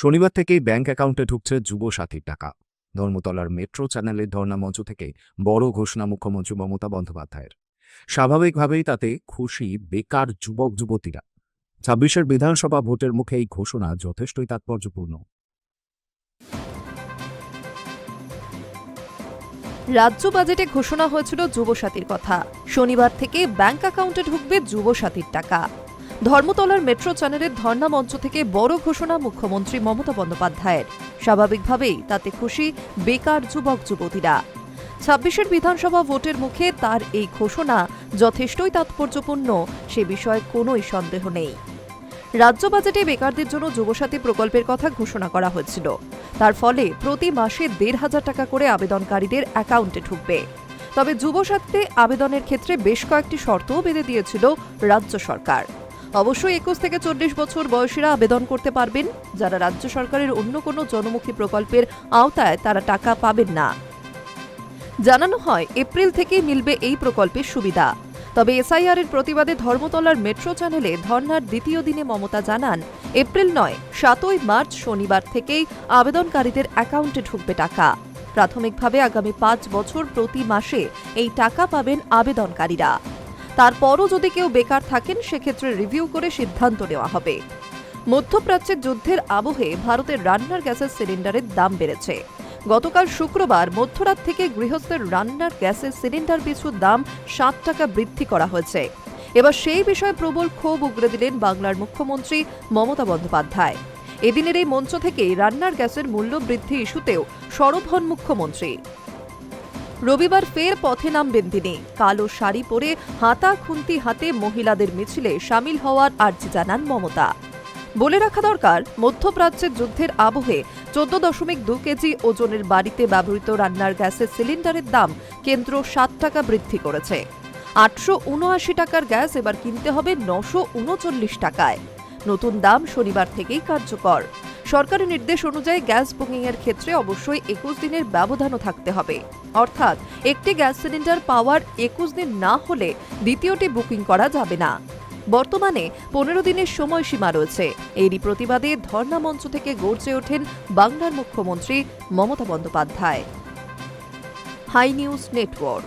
শনিবার থেকেই ব্যাংক অ্যাকাউন্টে ঢুকছে যুবসাথীর টাকা। ধর্মতলার মেট্রো চ্যানেলের ধর্ণা মঞ্চ থেকে বড় ঘোষণা মুখ্যমন্ত্রী মমতা বন্দ্যোপাধ্যায়ের। স্বাভাবিকভাবেই তাতে খুশি বেকার যুবক যুবতীরা। ২৬-এর বিধানসভা ভোটের মুখে এই ঘোষণা যথেষ্টই তাৎপর্যপূর্ণ। রাজ্য বাজেটে ঘোষণা হয়েছিল যুবসাথীর কথা। শনিবার থেকে ব্যাংক অ্যাকাউন্টে ঢুকবে যুবসাথীর টাকা। ধর্মতলার মেট্রো চ্যানেলের ধর্ণা মঞ্চ থেকে বড় ঘোষণা মুখ্যমন্ত্রী মমতা বন্দ্যোপাধ্যায়ের। স্বাভাবিকভাবেই তাতে খুশি বেকার যুবক যুবতীরা। ২৬-এর বিধানসভা ভোটের মুখে তার এই ঘোষণা যথেষ্টই তাৎপর্যপূর্ণ, সে বিষয়ে কোনোই সন্দেহ নেই। রাজ্য বাজেটে বেকারদের জন্য যুবসাথী প্রকল্পের কথা ঘোষণা করা হয়েছিল। তার ফলে প্রতি মাসে ১৫০০ টাকা করে আবেদনকারীদের অ্যাকাউন্টে ঢুকবে। তবে যুবসাথীতে আবেদনের ক্ষেত্রে বেশ কয়েকটি শর্তও বেঁধে দিয়েছিল রাজ্য সরকার। অবশ্যই ২১ থেকে ৪০ বছর বয়সীরা আবেদন করতে পারবেন। যারা রাজ্য সরকারের অন্য কোনো জনমুখী প্রকল্পের আওতায় তারা টাকা পাবেন না। জানানো হয় এপ্রিল থেকেই মিলবে এই প্রকল্পের সুবিধা। তবে এসআইআর এর প্রতিবাদে ধর্মতলার মেট্রো চ্যানেলে ধর্নার দ্বিতীয় দিনে মমতা জানান, এপ্রিল নয় ৭ই মার্চ শনিবার থেকেই আবেদনকারীদের অ্যাকাউন্টে ঢুকবে টাকা। প্রাথমিকভাবে আগামী ৫ বছর প্রতি মাসে এই টাকা পাবেন আবেদনকারীরা। তারপরও যদি কেউ বেকার থাকেন সেক্ষেত্রে রিভিউ করে সিদ্ধান্ত নেওয়া হবে। মধ্যপ্রাচ্যের যুদ্ধের আবহে ভারতের রান্নার গ্যাসের সিলিন্ডারের দাম বেড়েছে। গতকাল শুক্রবার মধ্যরাত থেকে গৃহস্থের রান্নার গ্যাসের সিলিন্ডার পিছু দাম ৬০ টাকা বৃদ্ধি করা হয়েছে। এবার সেই বিষয়ে প্রবল ক্ষোভ উগরে দিলেন বাংলার মুখ্যমন্ত্রী মমতা বন্দ্যোপাধ্যায়। এদিনের এই মঞ্চ থেকে রান্নার গ্যাসের মূল্য বৃদ্ধি ইস্যুতেও সরব হন মুখ্যমন্ত্রী। রবিবার ফের পথে নামবেন তিনি। কালো শাড়ি পরে হাতা খুন্তি হাতে মহিলাদের মিছিলে সামিল হওয়ার আর্জি জানান মমতা। বলে রাখা দরকার, মধ্যপ্রাচ্যের যুদ্ধের আবহে ১৪.২ কেজি ওজনের বাড়িতে ব্যবহৃত রান্নার গ্যাসের সিলিন্ডারের দাম কেন্দ্র ৭ টাকা বৃদ্ধি করেছে। ৮৭৯ টাকার গ্যাস এবার কিনতে হবে ৯৩৯ টাকায়। নতুন দাম শনিবার থেকেই কার্যকর। সরকারি নির্দেশ অনুযায়ী গ্যাস বুকিং এর ক্ষেত্রে অবশ্যই ২১ দিনের ব্যবধানও থাকতে হবে। অর্থাৎ একটি গ্যাস সিলিন্ডার পাওয়ার ২১ দিন না হলে দ্বিতীয়টি বুকিং করা যাবে না। বর্তমানে ১৫ দিনের সময়সীমা রয়েছে। এরই প্রতিবাদে ধর্ণা মঞ্চ থেকে গর্জে ওঠেন বাংলার মুখ্যমন্ত্রী Mamata Bandyopadhyay. Hi news network.